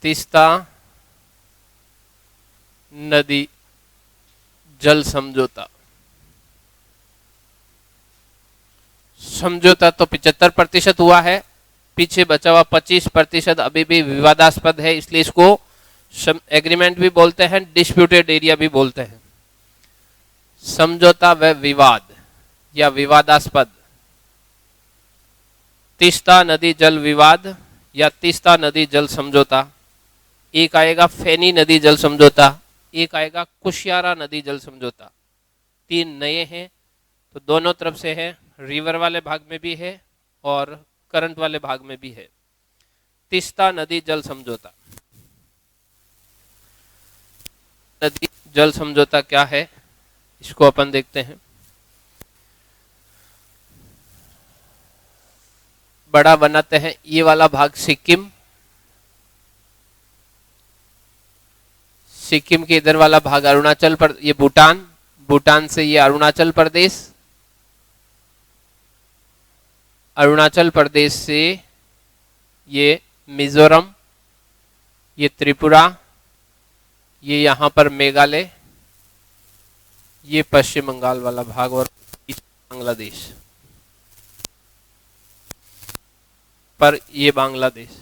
तीस्ता नदी जल समझौता। समझौता तो 75% हुआ है, पीछे बचा हुआ 25% अभी भी विवादास्पद है, इसलिए इसको एग्रीमेंट भी बोलते हैं, डिस्प्यूटेड एरिया भी बोलते हैं। समझौता व विवाद या विवादास्पद। तीस्ता नदी जल विवाद या तीस्ता नदी जल समझौता। एक आएगा फेनी नदी जल समझौता, एक आएगा कुशियारा नदी जल समझौता। 3 नए हैं, तो दोनों तरफ से है, रिवर वाले भाग में भी है और करंट वाले भाग में भी है। तीस्ता नदी जल समझौता। नदी जल समझौता क्या है, इसको अपन देखते हैं। बड़ा बनाते हैं, ये वाला भाग सिक्किम, सिक्किम के इधर वाला भाग अरुणाचल पर, ये भूटान, भूटान से ये अरुणाचल प्रदेश, अरुणाचल प्रदेश से ये मिजोरम, ये त्रिपुरा, ये यहां पर मेघालय, ये पश्चिम बंगाल वाला भाग और बांग्लादेश पर, ये बांग्लादेश।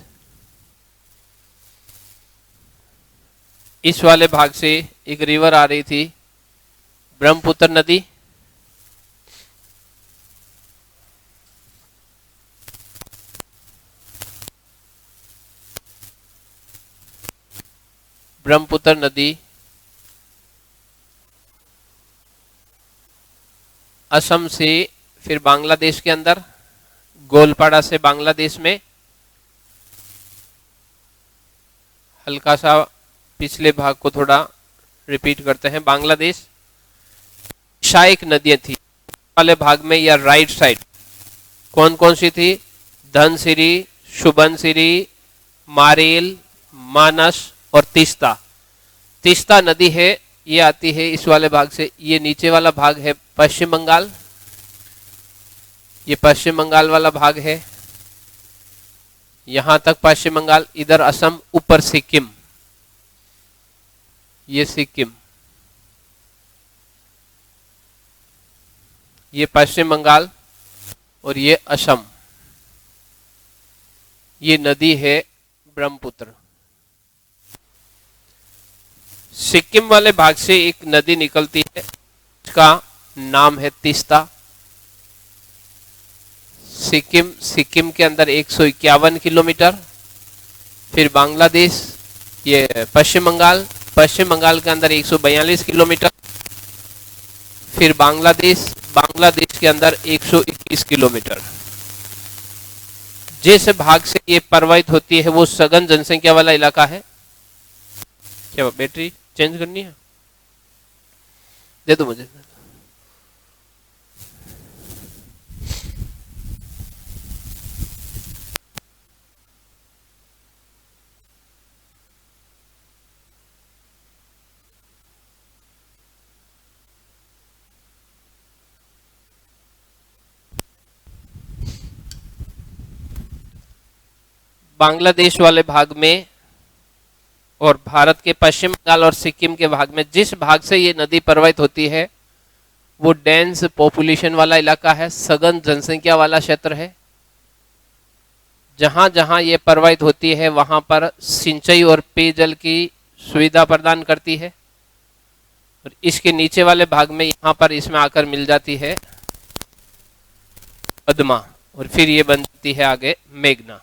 इस वाले भाग से एक रिवर आ रही थी, ब्रह्मपुत्र नदी, ब्रह्मपुत्र नदी असम से फिर बांग्लादेश के अंदर, गोलपाड़ा से बांग्लादेश में, हल्का सा पिछले भाग को थोड़ा रिपीट करते हैं। बांग्लादेश शायक नदियां थी वाले भाग में या राइट साइड, कौन कौन सी थी? धनसिरी, सुबनसिरी, मारेल, मानस और तीस्ता। तीस्ता नदी है, ये आती है इस वाले भाग से, ये नीचे वाला भाग है पश्चिम बंगाल, ये पश्चिम बंगाल वाला भाग है, यहां तक पश्चिम बंगाल, इधर असम, ऊपर सिक्किम, ये सिक्किम, ये पश्चिम बंगाल और ये असम। ये नदी है ब्रह्मपुत्र। सिक्किम वाले भाग से एक नदी निकलती है, इसका नाम है तीस्ता। सिक्किम के अंदर 151 किलोमीटर, फिर बांग्लादेश, ये पश्चिम बंगाल के अंदर 142 किलोमीटर, फिर बांग्लादेश के अंदर 121 किलोमीटर। जिस भाग से ये प्रवाहित होती है वो सघन जनसंख्या वाला इलाका है। क्या बैटरी चेंज करनी है? दे दो मुझे। बांग्लादेश वाले भाग में और भारत के पश्चिम बंगाल और सिक्किम के भाग में जिस भाग से ये नदी प्रवाहित होती है वो डेंस पॉपुलेशन वाला इलाका है, सघन जनसंख्या वाला क्षेत्र है। जहां जहां ये प्रवाहित होती है वहां पर सिंचाई और पेयजल की सुविधा प्रदान करती है। और इसके नीचे वाले भाग में यहां पर इसमें आकर मिल जाती है पद्मा और फिर ये बन जाती है आगे मेघना।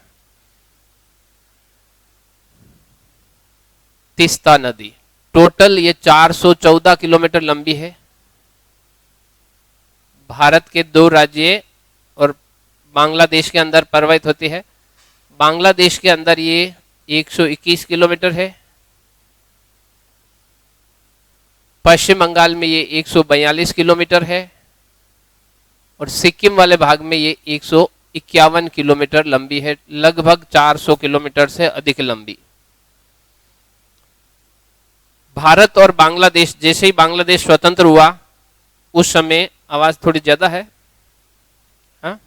तीस्ता नदी टोटल ये 414 किलोमीटर लंबी है। भारत के 2 राज्य और बांग्लादेश के अंदर प्रवाहित होती है। बांग्लादेश के अंदर ये 121 किलोमीटर है, पश्चिम बंगाल में ये 142 किलोमीटर है और सिक्किम वाले भाग में ये 151 किलोमीटर लंबी है, लगभग 400 किलोमीटर से अधिक लंबी। भारत और बांग्लादेश, जैसे ही बांग्लादेश स्वतंत्र हुआ उस समय, आवाज थोड़ी ज्यादा है, हाँ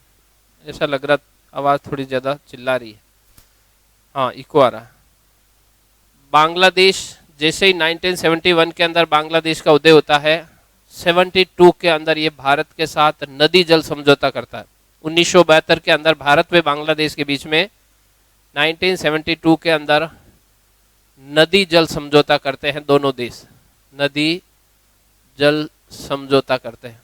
ऐसा लग रहा, आवाज थोड़ी ज्यादा चिल्ला रही है, हाँ इको आ रहा है। बांग्लादेश जैसे ही 1971 के अंदर बांग्लादेश का उदय होता है, 72 के अंदर ये भारत के साथ नदी जल समझौता करता है। 1972 के अंदर भारत व बांग्लादेश के बीच में 1972 के अंदर नदी जल समझौता करते हैं दोनों देश, नदी जल समझौता करते हैं।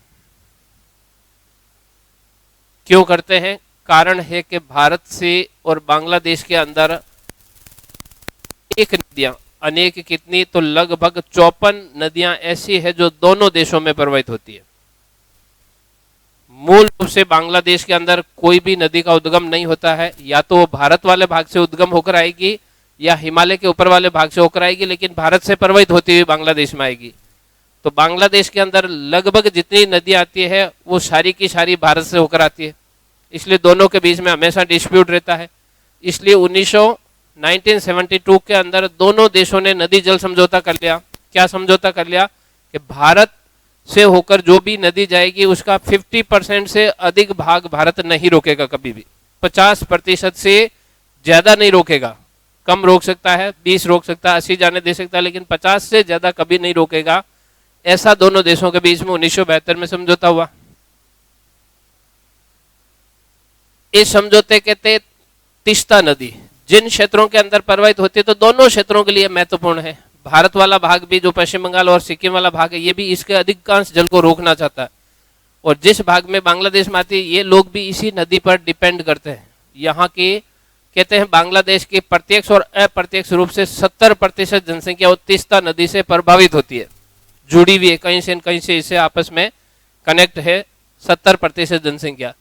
क्यों करते हैं? कारण है कि भारत से और बांग्लादेश के अंदर एक नदियां, अनेक कितनी तो लगभग 54 नदियां ऐसी है जो दोनों देशों में प्रवाहित होती है। मूल रूप से बांग्लादेश के अंदर कोई भी नदी का उद्गम नहीं होता है, या तो वो भारत वाले भाग से उद्गम होकर आएगी या हिमालय के ऊपर वाले भाग से होकर आएगी, लेकिन भारत से प्रवाहित होती हुई बांग्लादेश में आएगी। तो बांग्लादेश के अंदर लगभग जितनी नदियां आती है वो सारी की सारी भारत से होकर आती है, इसलिए दोनों के बीच में हमेशा डिस्प्यूट रहता है। इसलिए 1972 के अंदर दोनों देशों ने नदी जल समझौता कर लिया। क्या समझौता कर लिया? कि भारत से होकर जो भी नदी जाएगी उसका 50% से अधिक भाग भारत नहीं रोकेगा कभी भी, 50% से ज्यादा नहीं रोकेगा। कम रोक सकता है, 20 रोक सकता है, 80 जाने दे सकता है, लेकिन 50 से ज्यादा कभी नहीं रोकेगा। ऐसा दोनों देशों के बीच में 1972 में समझौता हुआ। इस समझौते के तहत तीस्ता नदी जिन क्षेत्रों के अंदर प्रवाहित होती है तो दोनों क्षेत्रों के लिए महत्वपूर्ण है। भारत वाला भाग भी जो पश्चिम बंगाल और सिक्किम वाला भाग है, ये भी इसके अधिकांश जल को रोकना चाहता है। और जिस भाग में बांग्लादेश में आती है, ये लोग भी इसी नदी पर डिपेंड करते हैं। यहाँ की कहते हैं बांग्लादेश की प्रत्यक्ष और अप्रत्यक्ष रूप से 70% जनसंख्या वो तीस्ता नदी से प्रभावित होती है, जुड़ी हुई है, कहीं से इसे आपस में कनेक्ट है 70% जनसंख्या।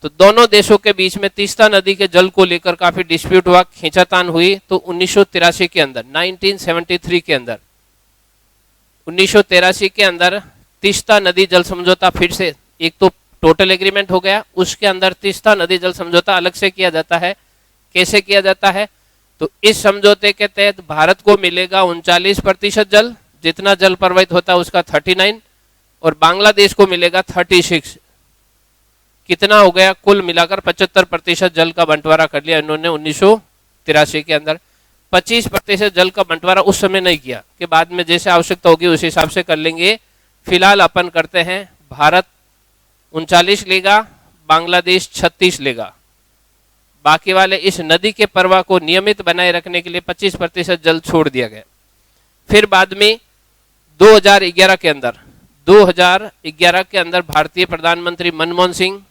तो दोनों देशों के बीच में तीस्ता नदी के जल को लेकर काफी डिस्प्यूट हुआ, खींचातान हुई। तो 1983 के अंदर 1973 के अंदर 1983 के अंदर तीस्ता नदी जल समझौता फिर से, एक तो टोटल एग्रीमेंट हो गया, उसके अंदर तीस्ता नदी जल समझौता अलग से किया जाता है। कैसे किया जाता है? तो इस समझौते के तहत भारत को मिलेगा 39% जल, जितना जल प्रवाहित होता है उसका 39, और बांग्लादेश को मिलेगा 36। कितना हो गया? कुल मिलाकर 75% जल का बंटवारा कर लिया इन्होंने 1983 के अंदर। 25% जल का बंटवारा उस समय नहीं किया कि बाद में जैसे आवश्यकता होगी उस हिसाब से कर लेंगे। फिलहाल अपन करते हैं, भारत 39 लेगा, बांग्लादेश 36 लेगा। बाकी वाले इस नदी के प्रवाह को नियमित बनाए रखने के लिए 25% जल छोड़ दिया गया। फिर बाद में 2011 के अंदर भारतीय प्रधानमंत्री मनमोहन सिंह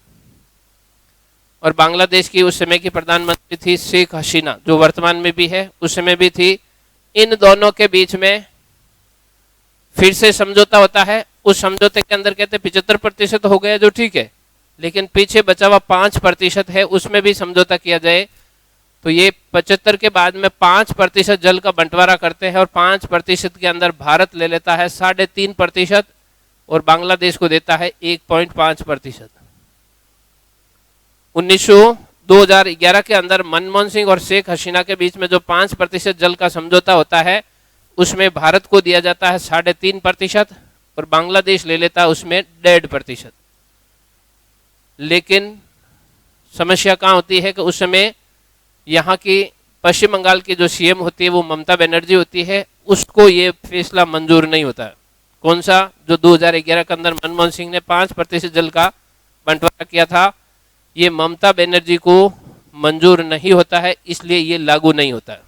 और बांग्लादेश की उस समय की प्रधानमंत्री थी शेख हसीना, जो वर्तमान में भी है, उस समय भी थी। इन दोनों के बीच में फिर से समझौता होता है। उस समझौते के अंदर कहते 75% हो गया, जो ठीक है, लेकिन पीछे बचा हुआ 5% है, उसमें भी समझौता किया जाए। तो ये 75 के बाद में 5% जल का बंटवारा करते हैं, और 5% के अंदर भारत ले लेता है 3.5% और बांग्लादेश को देता है 1.5%। 2011 के अंदर मनमोहन सिंह और शेख हसीना के बीच में जो 5% जल का समझौता होता है, उसमें भारत को दिया जाता है 3.5% और बांग्लादेश ले लेता है उसमें 1.5%। लेकिन समस्या कहाँ होती है कि उस समय यहाँ की पश्चिम बंगाल की जो सीएम होती है वो ममता बनर्जी होती है, उसको ये फैसला मंजूर नहीं होता है। कौन सा? जो 2011 के अंदर मनमोहन सिंह ने 5% जल का बंटवारा किया था, ये ममता बनर्जी को मंजूर नहीं होता है, इसलिए ये लागू नहीं होता है।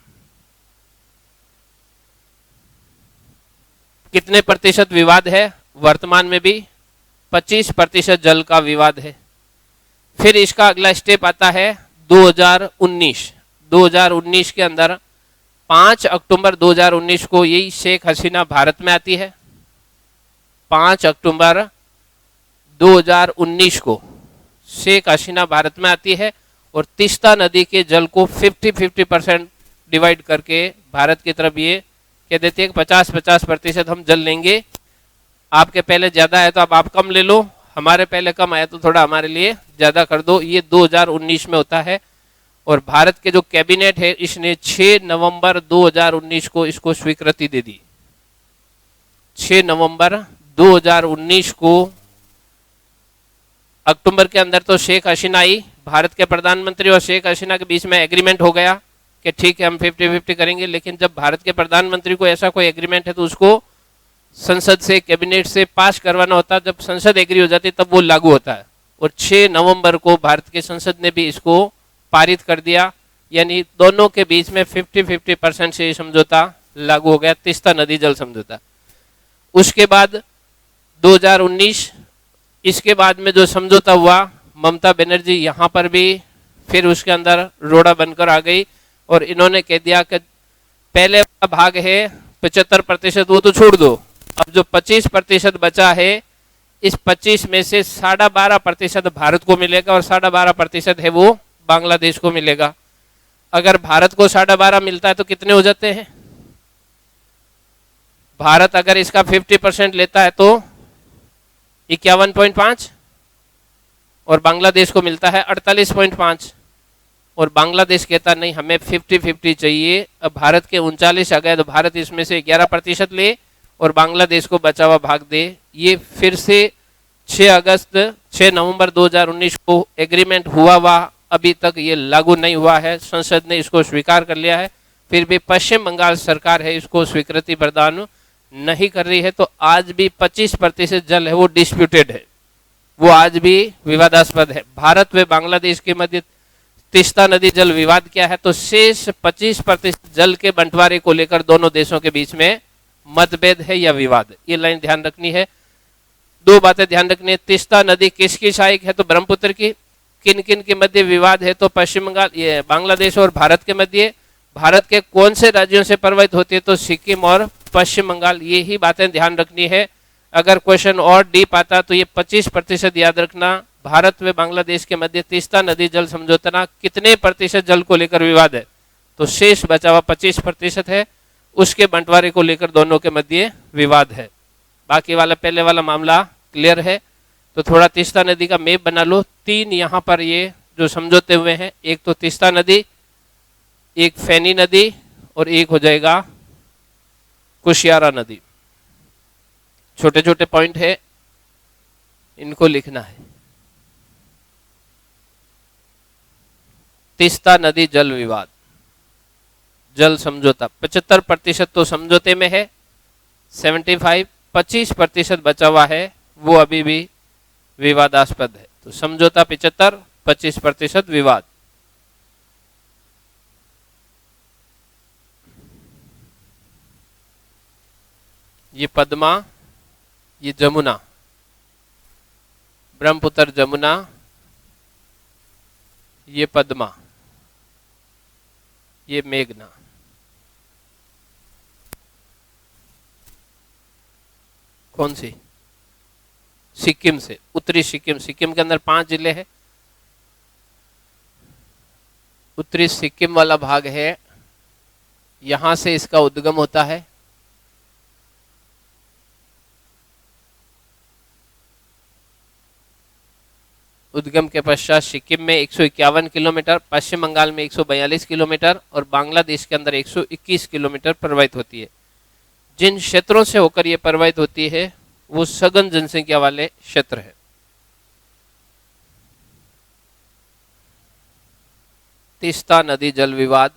कितने प्रतिशत विवाद है? वर्तमान में भी 25% जल का विवाद है। फिर इसका अगला स्टेप आता है 2019 के अंदर 5 अक्टूबर 2019 को यही शेख हसीना भारत में आती है। 5 अक्टूबर 2019 को शेख हसीना भारत में आती है और तीस्ता नदी के जल को 50-50% डिवाइड करके भारत की तरफ ये कह देते हैं कि 50-50% हम जल लेंगे। आपके पहले ज़्यादा है तो अब आप कम ले लो, हमारे पहले कम आया तो थोड़ा हमारे लिए ज़्यादा कर दो। ये 2019 में होता है और भारत के जो कैबिनेट है इसने 6 नवंबर 2019 को इसको स्वीकृति दे दी। 6 नवंबर 2019 को अक्टूबर के अंदर तो शेख हसीना आई, भारत के प्रधानमंत्री और शेख हसीना के बीच में एग्रीमेंट हो गया कि ठीक है हम 50-50 करेंगे, लेकिन जब भारत के प्रधानमंत्री को ऐसा कोई एग्रीमेंट है तो उसको संसद से, कैबिनेट से पास करवाना होता है। जब संसद एग्री हो जाती है तब वो लागू होता है। और 6 नवंबर को भारत के संसद ने भी इसको पारित कर दिया, यानी दोनों के बीच में 50-50% से ये समझौता लागू हो गया, तीस्ता नदी जल समझौता। उसके बाद 2019, इसके बाद में जो समझौता हुआ, ममता बनर्जी यहाँ पर भी फिर उसके अंदर रोड़ा बनकर आ गई और इन्होंने कह दिया कि पहले वाला भाग है 75%, वो तो छोड़ दो, अब जो 25% बचा है, इस 25 में से 12.5% भारत को मिलेगा और 12.5% है वो बांग्लादेश को मिलेगा। अगर भारत को 12.5 मिलता है तो कितने हो जाते हैं? भारत अगर इसका 50% लेता है तो 51.5 और बांग्लादेश को मिलता है 48.5। और बांग्लादेश कहता नहीं, हमें 50-50 चाहिए। अब भारत के 39 आ गए तो भारत इसमें से 11% ले और बांग्लादेश को बचा हुआ भाग दे। ये फिर से 6 नवंबर 2019 को एग्रीमेंट हुआ, अभी तक ये लागू नहीं हुआ है। संसद ने इसको स्वीकार कर लिया है, फिर भी पश्चिम बंगाल सरकार है इसको स्वीकृति प्रदान नहीं कर रही है। तो आज भी 25% जल है वो डिस्प्यूटेड है, वो आज भी विवादास्पद है। भारत व बांग्लादेश के मध्य तीस्ता नदी जल विवाद क्या है? तो शेष 25% जल के बंटवारे को लेकर दोनों देशों के बीच में मतभेद है या विवाद, ये लाइन ध्यान रखनी है। 2 बातें ध्यान रखनी है। तीस्ता नदी किसकी सहायक है? तो ब्रह्मपुत्र की। किन किन के मध्य विवाद है? तो पश्चिम बंगाल, ये बांग्लादेश और भारत के मध्य। भारत के कौन से राज्यों से प्रभावित होती है? तो सिक्किम और पश्चिम बंगाल। ये ही बातें ध्यान रखनी है। अगर क्वेश्चन और डीप आता तो ये 25% याद रखना। भारत व बांग्लादेश के मध्य तीस्ता नदी जल समझौता कितने प्रतिशत जल को लेकर विवाद है? तो शेष बचा हुआ 25% है, उसके बंटवारे को लेकर दोनों के मध्य विवाद है। बाकी वाला पहले वाला मामला क्लियर है। तो थोड़ा तीस्ता नदी का मैप बना लो। 3 यहाँ पर ये जो समझौते हुए हैं, एक तो तीस्ता नदी, एक फैनी नदी और एक हो जाएगा कुशियारा नदी। छोटे छोटे पॉइंट है, इनको लिखना है। तीस्ता नदी जल विवाद, जल समझौता 75% तो समझौते में है, 25% बचा हुआ है वो अभी भी विवादास्पद है। तो समझौता 75, 25% विवाद। ये पद्मा, ये जमुना, ब्रह्मपुत्र जमुना, ये पद्मा, ये मेघना। कौन सी? सिक्किम से, उत्तरी सिक्किम। सिक्किम के अंदर 5 जिले हैं। उत्तरी सिक्किम वाला भाग है, यहां से इसका उद्गम होता है। उद्गम के पश्चात सिक्किम में 151 किलोमीटर, पश्चिम बंगाल में 142 किलोमीटर और बांग्लादेश के अंदर 121 किलोमीटर प्रवाहित होती है। जिन क्षेत्रों से होकर यह प्रवाहित होती है वो सघन जनसंख्या वाले क्षेत्र है। तीस्ता नदी जल विवाद